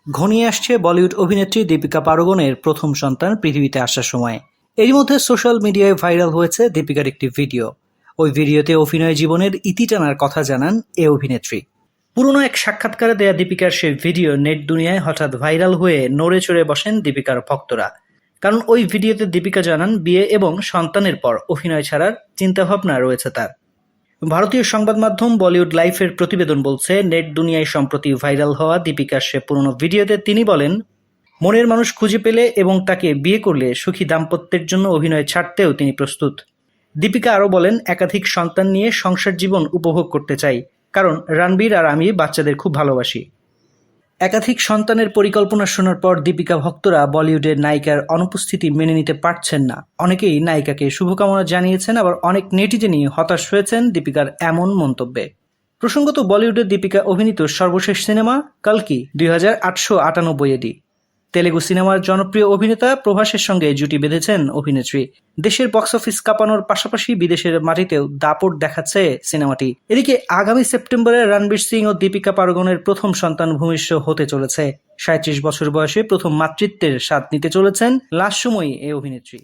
ঘনিয়ে আসছে বলিউড অভিনেত্রী দীপিকা পাড়ুকোনের প্রথম সন্তান পৃথিবীতে আসার সময়। এর মধ্যে সোশ্যাল মিডিয়ায় ভাইরাল হয়েছে দীপিকার একটি ভিডিও। ওই ভিডিওতে অভিনয় জীবনের ইতি টানার কথা জানান এ অভিনেত্রী। পুরনো এক সাক্ষাৎকারে দেয়া দীপিকার সেই ভিডিও নেট দুনিয়ায় হঠাৎ ভাইরাল হয়ে নড়ে চড়ে বসেন দীপিকার ভক্তরা। কারণ ওই ভিডিওতে দীপিকা জানান বিয়ে এবং সন্তানের পর অভিনয় ছাড়ার চিন্তাভাবনা রয়েছে তার। ভারতীয় সংবাদ মাধ্যম বলিউড লাইফের প্রতিবেদন বলছে, নেট দুনিয়ায় সম্প্রতি ভাইরাল হওয়া দীপিকার সে পুরনো ভিডিওতে তিনি বলেন, মনের মানুষ খুঁজে পেলে এবং তাকে বিয়ে করলে সুখী দাম্পত্যের জন্য অভিনয় ছাড়তেও তিনি প্রস্তুত। দীপিকা আরও বলেন, একাধিক সন্তান নিয়ে সংসার জীবন উপভোগ করতে চাই, কারণ রণবীর আর আমি বাচ্চাদের খুব ভালোবাসি। একাধিক সন্তানের পরিকল্পনা শোনার পর দীপিকা ভক্তরা বলিউডের নায়িকার অনুপস্থিতি মেনে নিতে পারছেন না। অনেকেই নায়িকাকে শুভকামনা জানিয়েছেন, আবার অনেক নেটিজেনই হতাশ হয়েছেন দীপিকার এমন মন্তব্যে। প্রসঙ্গত, বলিউডের দীপিকা অভিনীত সর্বশেষ সিনেমা কালকি 2898 এডি। তেলেগু সিনেমার জনপ্রিয় অভিনেতা প্রভাসের সঙ্গে জুটি বেঁধেছেন অভিনেত্রী। দেশের বক্স অফিস কাঁপানোর পাশাপাশি বিদেশের মাটিতেও দাপট দেখাচ্ছে সিনেমাটি। এদিকে আগামী সেপ্টেম্বরে রণবীর সিং ও দীপিকা পাড়ুকোনের প্রথম সন্তান ভূমিষ্ঠ হতে চলেছে। 37 বছর বয়সে প্রথম মাতৃত্বের স্বাদ নিতে চলেছেন লাস্ট সময়ে এই অভিনেত্রী।